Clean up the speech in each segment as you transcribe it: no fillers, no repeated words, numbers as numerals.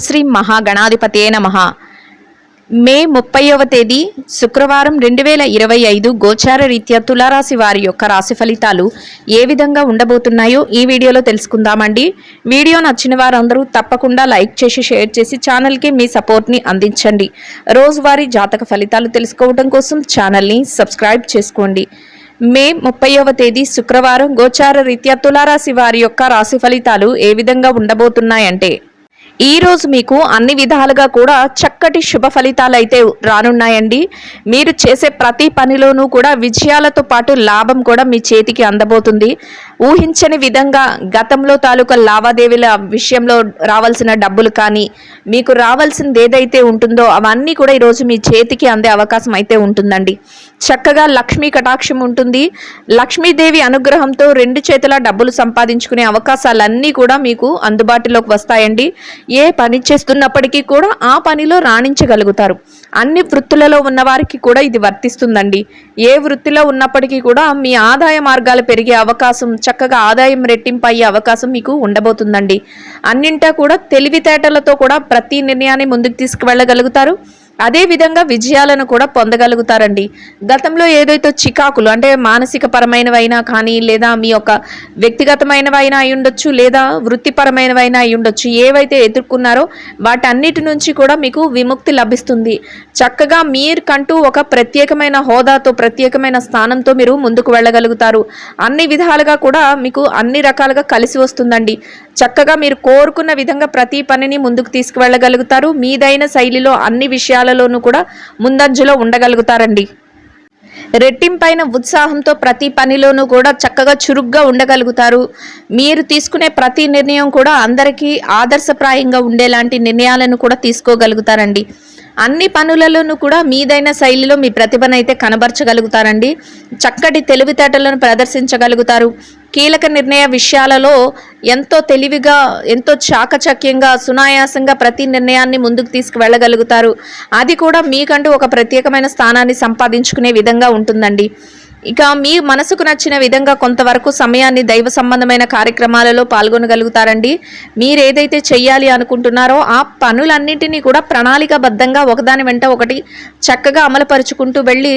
శ్రీ మహాగణాధిపతయే నమః. మే 30వ తేదీ శుక్రవారం 2025 గోచార రీత్యా తులారాశి వారి యొక్క రాశి ఫలితాలు ఏ విధంగా ఉండబోతున్నాయో ఈ వీడియోలో తెలుసుకుందామండి. వీడియో నచ్చిన వారందరూ తప్పకుండా లైక్ చేసి షేర్ చేసి ఛానల్కి మీ సపోర్ట్ని అందించండి. రోజువారీ జాతక ఫలితాలు తెలుసుకోవడం కోసం ఛానల్ని సబ్స్క్రైబ్ చేసుకోండి. మే 30వ తేదీ శుక్రవారం గోచార రీత్యా తులారాశి వారి యొక్క రాశి ఫలితాలు ఏ విధంగా ఉండబోతున్నాయంటే, ఈ రోజు మీకు అన్ని విధాలుగా కూడా చక్కటి శుభ ఫలితాలు అయితే రానున్నాయండి. మీరు చేసే ప్రతి పనిలోనూ కూడా విజయాలతో పాటు లాభం కూడా మీ చేతికి అందబోతుంది. ఊహించని విధంగా గతంలో తాలూకా లావాదేవీల విషయంలో రావాల్సిన డబ్బులు కానీ, మీకు రావాల్సింది ఏదైతే ఉంటుందో అవన్నీ కూడా ఈరోజు మీ చేతికి అందే అవకాశం అయితే ఉంటుందండి. చక్కగా లక్ష్మీ కటాక్షం ఉంటుంది. లక్ష్మీదేవి అనుగ్రహంతో రెండు చేతుల డబ్బులు సంపాదించుకునే అవకాశాలన్నీ కూడా మీకు అందుబాటులోకి వస్తాయండి. ఏ పని చేస్తున్నప్పటికీ కూడా ఆ పనిలో రాణించగలుగుతారు. అన్ని వృత్తులలో ఉన్న వారికి కూడా ఇది వర్తిస్తుందండి. ఏ వృత్తిలో ఉన్నప్పటికీ కూడా మీ ఆదాయ మార్గాలు పెరిగే అవకాశం, చక్కగా ఆదాయం రెట్టింపు అయ్యే అవకాశం మీకు ఉండబోతుందండి. అన్నింటా కూడా తెలివితేటలతో కూడా ప్రతి నిర్ణయాన్ని ముందుకు తీసుకువెళ్ళగలుగుతారు. అదే విధంగా విజయాలను కూడా పొందగలుగుతారండి. గతంలో ఏదైతే చికాకులు అంటే మానసిక పరమైనవైనా కానీ, లేదా మీ యొక్క వ్యక్తిగతమైనవైనా అయి ఉండొచ్చు, లేదా వృత్తిపరమైనవైనా అయి ఉండొచ్చు, ఏవైతే ఎదుర్కొన్నారో వాటన్నిటి నుంచి కూడా మీకు విముక్తి లభిస్తుంది. చక్కగా మీరుకంటూ ఒక ప్రత్యేకమైన హోదాతో, ప్రత్యేకమైన స్థానంతో మీరు ముందుకు వెళ్ళగలుగుతారు. అన్ని విధాలుగా కూడా మీకు అన్ని రకాలుగా కలిసి వస్తుందండి. చక్కగా మీరు కోరుకున్న విధంగా ప్రతి పనిని ముందుకు తీసుకువెళ్ళగలుగుతారు. మీదైన శైలిలో అన్ని విషయాలలోనూ కూడా ముందంజలో ఉండగలుగుతారండి. రెట్టింపైన ఉత్సాహంతో ప్రతి పనిలోనూ కూడా చక్కగా చురుగ్గా ఉండగలుగుతారు. మీరు తీసుకునే ప్రతి నిర్ణయం కూడా అందరికీ ఆదర్శప్రాయంగా ఉండేలాంటి నిర్ణయాలను కూడా తీసుకోగలుగుతారండి. అన్ని పనులలోనూ కూడా మీదైన శైలిలో మీ ప్రతిభనైతే కనబరచగలుగుతారండి. చక్కటి తెలివితేటలను ప్రదర్శించగలుగుతారు. కీలక నిర్ణయ విషయాలలో ఎంతో తెలివిగా, ఎంతో చాకచక్యంగా, సునాయాసంగా ప్రతి నిర్ణయాన్ని ముందుకు తీసుకువెళ్ళగలుగుతారు. అది కూడా మీకంటూ ఒక ప్రత్యేకమైన స్థానాన్ని సంపాదించుకునే విధంగా ఉంటుందండి. ఇక మీ మనసుకు నచ్చిన విధంగా కొంతవరకు సమయాన్ని దైవ సంబంధమైన కార్యక్రమాలలో పాల్గొనగలుగుతారండి. మీరు ఏదైతే చెయ్యాలి అనుకుంటున్నారో ఆ పనులన్నింటినీ కూడా ప్రణాళికాబద్ధంగా ఒకదాని వెంట ఒకటి చక్కగా అమలుపరుచుకుంటూ వెళ్ళి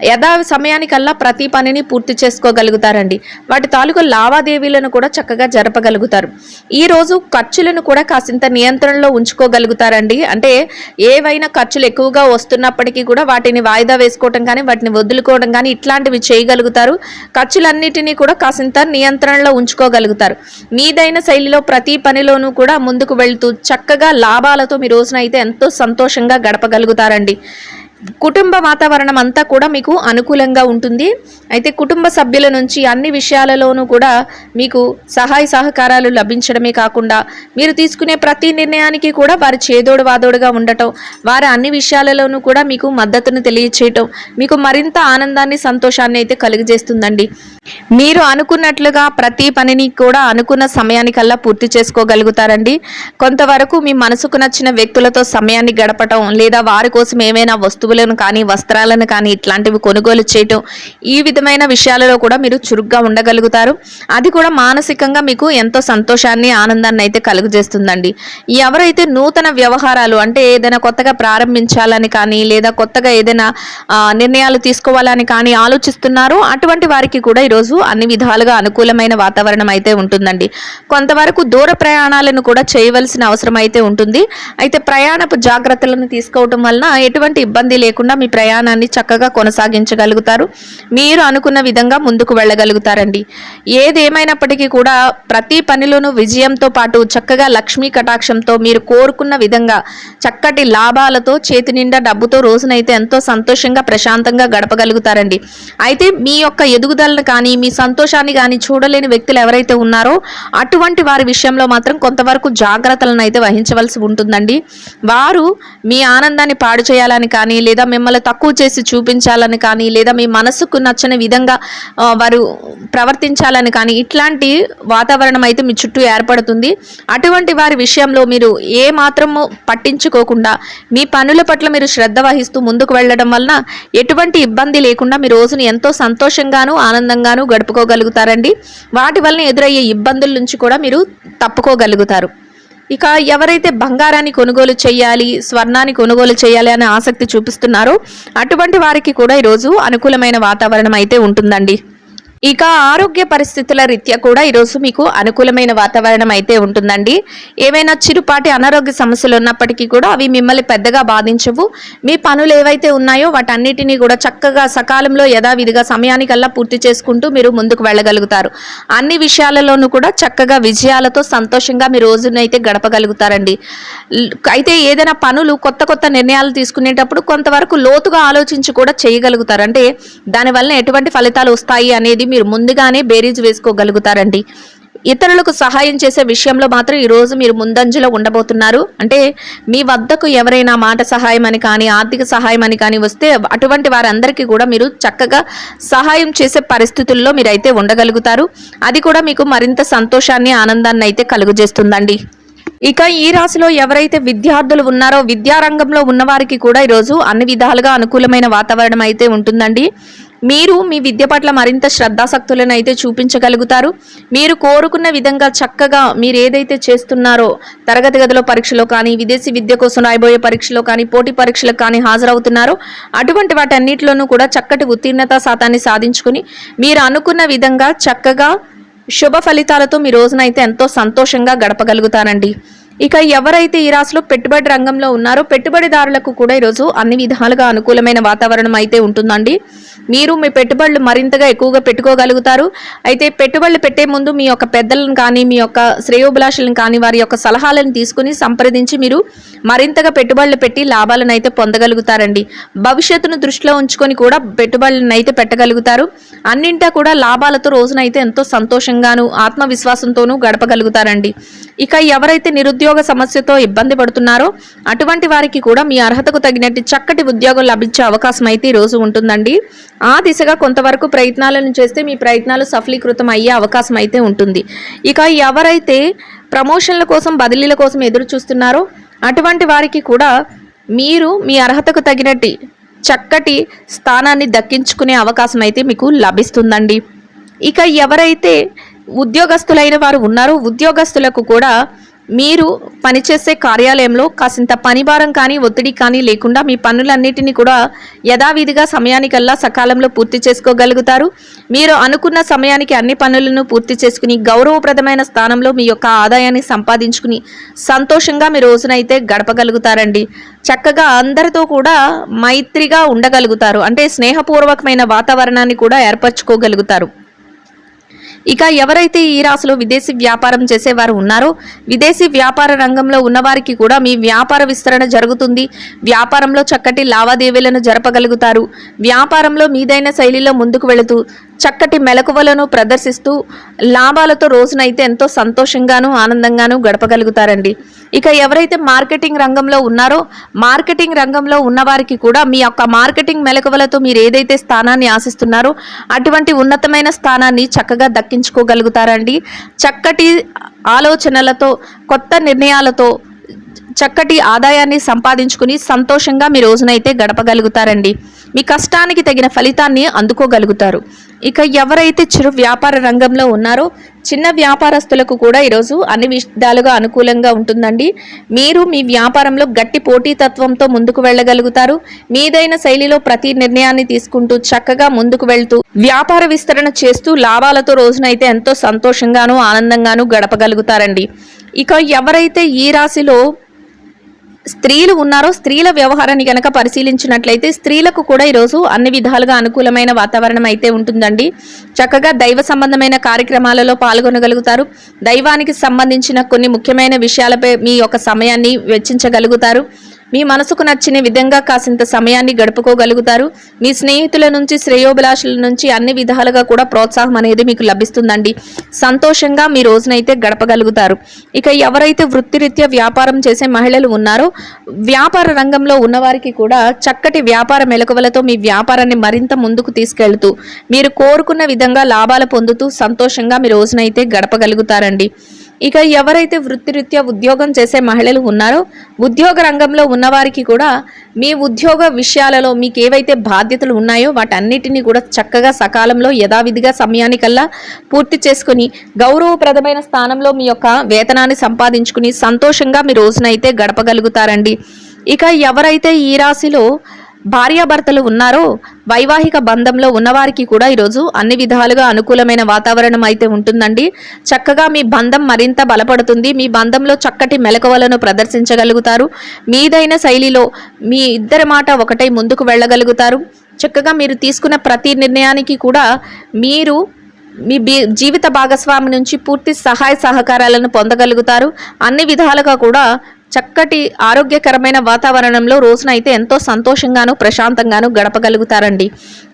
యథా సమయానికల్లా ప్రతి పనిని పూర్తి చేసుకోగలుగుతారండి. వాటి తాలూకు లావాదేవీలను కూడా చక్కగా జరపగలుగుతారు. ఈరోజు ఖర్చులను కూడా కాసింత నియంత్రణలో ఉంచుకోగలుగుతారండి. అంటే ఏవైనా ఖర్చులు ఎక్కువగా వస్తున్నప్పటికీ కూడా వాటిని వాయిదా వేసుకోవటం కానీ, వాటిని వదులుకోవడం కానీ ఇట్లాంటివి చేయగలుగుతారు. ఖర్చులన్నిటినీ కూడా కాసింత నియంత్రణలో ఉంచుకోగలుగుతారు. మీదైన శైలిలో ప్రతి పనిలోనూ కూడా ముందుకు వెళ్తూ చక్కగా లాభాలతో మీ రోజున అయితే ఎంతో సంతోషంగా గడపగలుగుతారండి. కుటుంబ వాతావరణం అంతా కూడా మీకు అనుకూలంగా ఉంటుంది. అయితే కుటుంబ సభ్యుల నుంచి అన్ని విషయాలలోనూ కూడా మీకు సహాయ సహకారాలు లభించడమే కాకుండా, మీరు తీసుకునే ప్రతి నిర్ణయానికి కూడా వారి చేదోడు వాదోడుగా ఉండటం, వారి అన్ని విషయాలలోనూ కూడా మీకు మద్దతును తెలియచేయటం మీకు మరింత ఆనందాన్ని, సంతోషాన్ని అయితే కలుగజేస్తుందండి. మీరు అనుకున్నట్లుగా ప్రతి పనిని కూడా అనుకున్న సమయానికల్లా పూర్తి చేసుకోగలుగుతారండి. కొంతవరకు మీ మనసుకు నచ్చిన వ్యక్తులతో సమయాన్ని గడపటం, లేదా వారి కోసం ఏమైనా వస్తువులను కానీ, వస్త్రాలను కానీ ఇట్లాంటివి కొనుగోలు చేయటం, ఈ విధమైన విషయాలలో కూడా మీరు చురుగ్గా ఉండగలుగుతారు. అది కూడా మానసికంగా మీకు ఎంతో సంతోషాన్ని, ఆనందాన్ని అయితే కలుగజేస్తుందండి. ఎవరైతే నూతన వ్యవహారాలు అంటే ఏదైనా కొత్తగా ప్రారంభించాలని కానీ, లేదా కొత్తగా ఏదైనా నిర్ణయాలు తీసుకోవాలని కానీ ఆలోచిస్తున్నారో అటువంటి వారికి కూడా ఈరోజు అన్ని విధాలుగా అనుకూలమైన వాతావరణం అయితే ఉంటుందండి. కొంతవరకు దూర ప్రయాణాలను కూడా చేయవలసిన అవసరం అయితే ఉంటుంది. అయితే ప్రయాణపు జాగ్రత్తలను తీసుకోవటం వలన ఎటువంటి ఇబ్బంది లేకుండా మీ ప్రయాణాన్ని చక్కగా కొనసాగించగలుగుతారు. మీరు అనుకున్న విధంగా ముందుకు వెళ్ళగలుగుతారండి. ఏదేమైనప్పటికీ కూడా ప్రతి పనిలోనూ విజయంతో పాటు చక్కగా లక్ష్మీ కటాక్షంతో మీరు కోరుకున్న విధంగా చక్కటి లాభాలతో చేతి నిండా డబ్బుతో రోజునైతే ఎంతో సంతోషంగా, ప్రశాంతంగా గడపగలుగుతారండి. అయితే మీ యొక్క ఎదుగుదలను కానీ, మీ సంతోషాన్ని కానీ చూడలేని వ్యక్తులు ఎవరైతే ఉన్నారో అటువంటి వారి విషయంలో మాత్రం కొంతవరకు జాగ్రత్తలను అయితే వహించవలసి ఉంటుందండి. వారు మీ ఆనందాన్ని పాడు చేయాలని కానీ, లేదా మిమ్మల్ని తక్కువ చేసి చూపించాలని కానీ, లేదా మీ మనసుకు నచ్చని విధంగా వారు ప్రవర్తించాలని కానీ ఇట్లాంటి వాతావరణం అయితే మీ చుట్టూ ఏర్పడుతుంది. అటువంటి వారి విషయంలో మీరు ఏ మాత్రము పట్టించుకోకుండా మీ పనుల పట్ల మీరు శ్రద్ధ వహిస్తూ ముందుకు వెళ్ళడం వలన ఎటువంటి ఇబ్బంది లేకుండా మీ రోజును ఎంతో సంతోషంగాను, ఆనందంగాను గడుపుకోగలుగుతారండి. వాటి వలన ఎదురయ్యే ఇబ్బందుల నుంచి కూడా మీరు తప్పుకోగలుగుతారు. ఇక ఎవరైతే బంగారాన్ని కొనుగోలు చేయాలి, స్వర్ణాన్ని కొనుగోలు చేయాలి అనే ఆసక్తి చూపిస్తున్నారో అటువంటి వారికి కూడా ఈరోజు అనుకూలమైన వాతావరణం అయితే ఉంటుందండి. ఇక ఆరోగ్య పరిస్థితుల రీత్యా కూడా ఈరోజు మీకు అనుకూలమైన వాతావరణం అయితే ఉంటుందండి. ఏవైనా చిరుపాటి అనారోగ్య సమస్యలు ఉన్నప్పటికీ కూడా అవి మిమ్మల్ని పెద్దగా బాధించవు. మీ పనులు ఏవైతే ఉన్నాయో వాటన్నిటినీ కూడా చక్కగా సకాలంలో యథావిధిగా సమయానికల్లా పూర్తి చేసుకుంటూ మీరు ముందుకు వెళ్ళగలుగుతారు. అన్ని విషయాలలోనూ కూడా చక్కగా విజయాలతో సంతోషంగా మీ రోజునైతే గడపగలుగుతారండి. అయితే ఏదైనా పనులు కొత్త నిర్ణయాలు తీసుకునేటప్పుడు కొంతవరకు లోతుగా ఆలోచించి కూడా చేయగలుగుతారు. అంటే దానివల్ల ఎటువంటి ఫలితాలు వస్తాయి అనేది మీరు ముందుగానే బేరీజ్ వేసుకోగలుగుతారండి. ఇతరులకు సహాయం చేసే విషయంలో మాత్రం ఈరోజు మీరు ముందంజలో ఉండబోతున్నారు. అంటే మీ వద్దకు ఎవరైనా మాట సహాయం అని కానీ, ఆర్థిక సహాయం అని కానీ వస్తే అటువంటి వారందరికీ కూడా మీరు చక్కగా సహాయం చేసే పరిస్థితుల్లో మీరైతే ఉండగలుగుతారు. అది కూడా మీకు మరింత సంతోషాన్ని, ఆనందాన్ని అయితే కలుగజేస్తుందండి. ఇక ఈ రాశిలో ఎవరైతే విద్యార్థులు ఉన్నారో విద్యారంగంలో ఉన్నవారికి కూడా ఈరోజు అన్ని విధాలుగా అనుకూలమైన వాతావరణం అయితే ఉంటుందండి. మీరు మీ విద్య పట్ల మరింత శ్రద్ధాసక్తులను అయితే చూపించగలుగుతారు. మీరు కోరుకున్న విధంగా చక్కగా మీరు ఏదైతే చేస్తున్నారో తరగతి గదిలో పరీక్షలో కానీ, విదేశీ విద్య కోసం రాయబోయే పరీక్షలో కానీ, పోటీ పరీక్షలకు కానీ హాజరవుతున్నారో అటువంటి వాటన్నిటిలోనూ కూడా చక్కటి ఉత్తీర్ణత శాతాన్ని సాధించుకుని మీరు అనుకున్న విధంగా చక్కగా శుభ ఫలితాలతో మీ రోజునైతే ఎంతో సంతోషంగా గడపగలుగుతారండి. ఇక ఎవరైతే ఈ రాశిలో పెట్టుబడి రంగంలో ఉన్నారో పెట్టుబడిదారులకు కూడా ఈరోజు అన్ని విధాలుగా అనుకూలమైన వాతావరణం అయితే ఉంటుందండి. మీరు మీ పెట్టుబడులు మరింతగా ఎక్కువగా పెట్టుకోగలుగుతారు. అయితే పెట్టుబడులు పెట్టే ముందు మీ యొక్క పెద్దలను కానీ, మీ యొక్క శ్రేయోభిలాషులను కానీ వారి యొక్క సలహాలను తీసుకుని సంప్రదించి మీరు మరింతగా పెట్టుబడులు పెట్టి లాభాలను అయితే పొందగలుగుతారండి. భవిష్యత్తును దృష్టిలో ఉంచుకొని కూడా పెట్టుబడులను అయితే పెట్టగలుగుతారు. అన్నింటా కూడా లాభాలతో రోజునైతే ఎంతో సంతోషంగాను, ఆత్మవిశ్వాసంతోనూ గడపగలుగుతారండి. ఇక ఎవరైతే నిరుద్యోగ సమస్యతో ఇబ్బంది పడుతున్నారో అటువంటి వారికి కూడా మీ అర్హతకు తగినట్టు చక్కటి ఉద్యోగం లభించే అవకాశం అయితే ఈ రోజు ఉంటుందండి. ఆ దిశగా కొంతవరకు ప్రయత్నాలను చేస్తే మీ ప్రయత్నాలు సఫలీకృతం అయ్యే అవకాశం అయితే ఉంటుంది. ఇక ఎవరైతే ప్రమోషన్ల కోసం, బదిలీల కోసం ఎదురు చూస్తున్నారో అటువంటి వారికి కూడా మీరు మీ అర్హతకు తగినట్టు చక్కటి స్థానాన్ని దక్కించుకునే అవకాశం అయితే మీకు లభిస్తుందండి. ఇక ఎవరైతే ఉద్యోగస్తులైన వారు ఉన్నారో ఉద్యోగస్తులకు కూడా మీరు పనిచేసే కార్యాలయంలో కాసింత పనిభారం కానీ, ఒత్తిడి కానీ లేకుండా మీ పనులన్నిటినీ కూడా యథావిధిగా సమయానికల్లా సకాలంలో పూర్తి చేసుకోగలుగుతారు. మీరు అనుకున్న సమయానికి అన్ని పనులను పూర్తి చేసుకుని గౌరవప్రదమైన స్థానంలో మీ యొక్క ఆదాయాన్ని సంపాదించుకుని సంతోషంగా మీ రోజునైతే గడపగలుగుతారండి. చక్కగా అందరితో కూడా మైత్రిగా ఉండగలుగుతారు. అంటే స్నేహపూర్వకమైన వాతావరణాన్ని కూడా ఏర్పరచుకోగలుగుతారు. ఇక ఎవరైతే ఈ రాశిలో విదేశీ వ్యాపారం చేసేవారు ఉన్నారో విదేశీ వ్యాపార రంగంలో ఉన్నవారికి కూడా మీ వ్యాపార విస్తరణ జరుగుతుంది. వ్యాపారంలో చక్కటి లావాదేవీలను జరపగలుగుతారు. వ్యాపారంలో మీదైన శైలిలో ముందుకు వెళుతూ చక్కటి మెలకువలను ప్రదర్శిస్తూ లాభాలతో రోజునైతే ఎంతో సంతోషంగాను, ఆనందంగాను గడపగలుగుతారండి. ఇక ఎవరైతే మార్కెటింగ్ రంగంలో ఉన్నారో మార్కెటింగ్ రంగంలో ఉన్నవారికి కూడా మీ యొక్క మార్కెటింగ్ మెలకువలతో మీరు ఏదైతే స్థానాన్ని ఆశిస్తున్నారో అటువంటి ఉన్నతమైన స్థానాన్ని చక్కగా దక్కించుకోగలుగుతారండి. చక్కటి ఆలోచనలతో, కొత్త నిర్ణయాలతో చక్కటి ఆదాయాన్ని సంపాదించుకుని సంతోషంగా మీ రోజునైతే గడపగలుగుతారండి. మీ కష్టానికి తగిన ఫలితాన్ని అందుకోగలుగుతారు. ఇక ఎవరైతే చిరు వ్యాపార రంగంలో ఉన్నారో చిన్న వ్యాపారస్తులకు కూడా ఈరోజు అన్ని విధాలుగా అనుకూలంగా ఉంటుందండి. మీరు మీ వ్యాపారంలో గట్టి పోటీతత్వంతో ముందుకు వెళ్ళగలుగుతారు. మీదైన శైలిలో ప్రతి నిర్ణయాన్ని తీసుకుంటూ చక్కగా ముందుకు వెళ్తూ వ్యాపార విస్తరణ చేస్తూ లాభాలతో రోజునైతే ఎంతో సంతోషంగాను, ఆనందంగాను గడపగలుగుతారండి. ఇక ఎవరైతే ఈ రాశిలో స్త్రీలు ఉన్నారో స్త్రీల వ్యవహారాన్ని కనుక పరిశీలించినట్లయితే స్త్రీలకు కూడా ఈరోజు అన్ని విధాలుగా అనుకూలమైన వాతావరణం అయితే ఉంటుందండి. చక్కగా దైవ సంబంధమైన కార్యక్రమాలలో పాల్గొనగలుగుతారు. దైవానికి సంబంధించిన కొన్ని ముఖ్యమైన విషయాలపై మీ యొక్క సమయాన్ని వెచ్చించగలుగుతారు. మీ మనసుకు నచ్చిన విధంగా కాసింత సమయాన్ని గడుపుకోగలుగుతారు. మీ స్నేహితుల నుంచి, శ్రేయోభిలాషుల నుంచి అన్ని విధాలుగా కూడా ప్రోత్సాహం అనేది మీకు లభిస్తుందండి. సంతోషంగా మీ రోజునైతే గడపగలుగుతారు. ఇక ఎవరైతే వృత్తిరీత్యా వ్యాపారం చేసే మహిళలు ఉన్నారో వ్యాపార రంగంలో ఉన్నవారికి కూడా చక్కటి వ్యాపార మెలకువలతో మీ వ్యాపారాన్ని మరింత ముందుకు తీసుకెళ్తూ మీరు కోరుకున్న విధంగా లాభాలు పొందుతూ సంతోషంగా మీ రోజునైతే గడపగలుగుతారండి. ఇక ఎవరైతే వృత్తిరీత్యా ఉద్యోగం చేసే మహిళలు ఉన్నారో ఉద్యోగ రంగంలో ఉన్నవారికి కూడా మీ ఉద్యోగ విషయాలలో మీకు ఏవైతే బాధ్యతలు ఉన్నాయో వాటన్నిటిని కూడా చక్కగా సకాలంలో యథావిధిగా సమయానికల్లా పూర్తి చేసుకుని గౌరవప్రదమైన స్థానంలో మీ యొక్క వేతనాన్ని సంపాదించుకుని సంతోషంగా మీ రోజునైతే గడపగలుగుతారండి. ఇక ఎవరైతే ఈ రాశిలో భార్యాభర్తలు ఉన్నారో వైవాహిక బంధంలో ఉన్నవారికి కూడా ఈరోజు అన్ని విధాలుగా అనుకూలమైన వాతావరణం అయితే ఉంటుందండి. చక్కగా మీ బంధం మరింత బలపడుతుంది. మీ బంధంలో చక్కటి మెలకువలను ప్రదర్శించగలుగుతారు. మీదైన శైలిలో మీ ఇద్దరి మాట ఒకటై ముందుకు వెళ్ళగలుగుతారు. చక్కగా మీరు తీసుకున్న ప్రతి నిర్ణయానికి కూడా మీరు మీ జీవిత భాగస్వామి నుంచి పూర్తి సహాయ సహకారాలను పొందగలుగుతారు. అన్ని విధాలుగా కూడా చక్కటి ఆరోగ్యకరమైన వాతావరణంలో రోజునైతే ఎంతో సంతోషంగాను ప్రశాంతంగాను గడపగలుగుతారండి.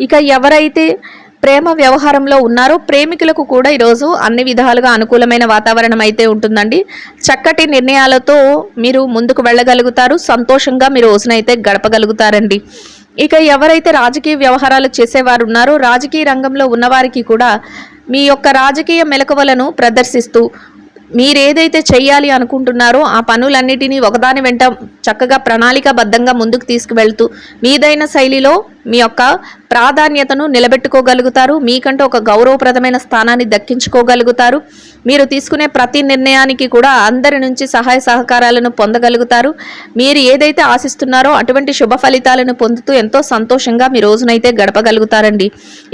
ఇక ఎవరైతే ప్రేమ వ్యవహారంలో ఉన్నారో ప్రేమికులకు కూడా ఈరోజు అన్ని విధాలుగా అనుకూలమైన వాతావరణం అయితే ఉంటుందండి. చక్కటి నిర్ణయాలతో మీరు ముందుకు వెళ్ళగలుగుతారు. సంతోషంగా మీరు రోజునైతే గడపగలుగుతారండి. ఇక ఎవరైతే రాజకీయ వ్యవహారాలు చేసేవారు ఉన్నారో రాజకీయ రంగంలో ఉన్నవారికి కూడా మీ యొక్క రాజకీయ మెలకువలను ప్రదర్శిస్తూ మీరేదైతే చెయ్యాలి అనుకుంటున్నారో ఆ పనులన్నిటినీ ఒకదాని వెంట చక్కగా ప్రణాళికాబద్ధంగా ముందుకు తీసుకువెళ్తూ మీదైన శైలిలో మీ యొక్క ప్రాధాన్యతను నిలబెట్టుకోగలుగుతారు. మీకంటూ ఒక గౌరవప్రదమైన స్థానాన్ని దక్కించుకోగలుగుతారు. మీరు తీసుకునే ప్రతి నిర్ణయానికి కూడా అందరి నుంచి సహాయ సహకారాలను పొందగలుగుతారు. మీరు ఏదైతే ఆశిస్తున్నారో అటువంటి శుభ ఫలితాలను పొందుతూ ఎంతో సంతోషంగా మీ రోజునైతే గడపగలుగుతారండి.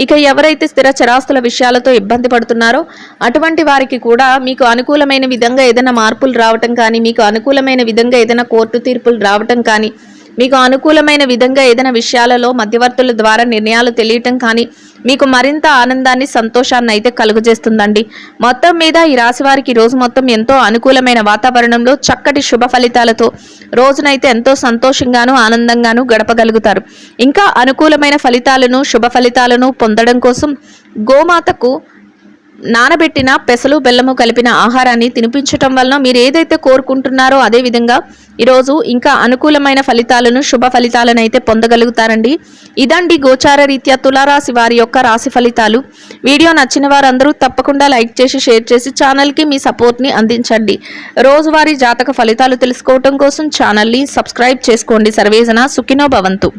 ఇక ఎవరైతే స్థిర చరాస్తుల విషయాలతో ఇబ్బంది పడుతున్నారో అటువంటి వారికి కూడా మీకు అనుకూలమైన విధంగా ఏదైనా మార్పులు రావటం కానీ, మీకు అనుకూలమైన విధంగా ఏదైనా కోర్టు తీర్పులు రావటం కానీ, మీకు అనుకూలమైన విధంగా ఏదైనా విషయాలలో మధ్యవర్తుల ద్వారా నిర్ణయాలు తెలియటం కానీ మీకు మరింత ఆనందాన్ని సంతోషాన్ని అయితే కలుగజేస్తుందండి. మొత్తం మీద ఈ రాశి వారికి రోజు మొత్తం ఎంతో అనుకూలమైన వాతావరణంలో చక్కటి శుభ ఫలితాలతో రోజునైతే ఎంతో సంతోషంగాను ఆనందంగాను గడపగలుగుతారు. ఇంకా అనుకూలమైన ఫలితాలను శుభ ఫలితాలను పొందడం కోసం గోమాతకు నానబెట్టిన పెసలు బెల్లము కలిపిన ఆహారాన్ని తినిపించటం వలన మీరు ఏదైతే కోరుకుంటున్నారో అదేవిధంగా ఈరోజు ఇంకా అనుకూలమైన ఫలితాలను శుభ ఫలితాలను అయితే పొందగలుగుతారండి. ఇదండి గోచార రీత్యా తులారాశి వారి యొక్క రాశి ఫలితాలు. వీడియో నచ్చిన వారందరూ తప్పకుండా లైక్ చేసి షేర్ చేసి ఛానల్కి మీ సపోర్ట్ని అందించండి. రోజువారీ జాతక ఫలితాలు తెలుసుకోవటం కోసం ఛానల్ని సబ్స్క్రైబ్ చేసుకోండి. సర్వేజన సుఖినో భవంతు.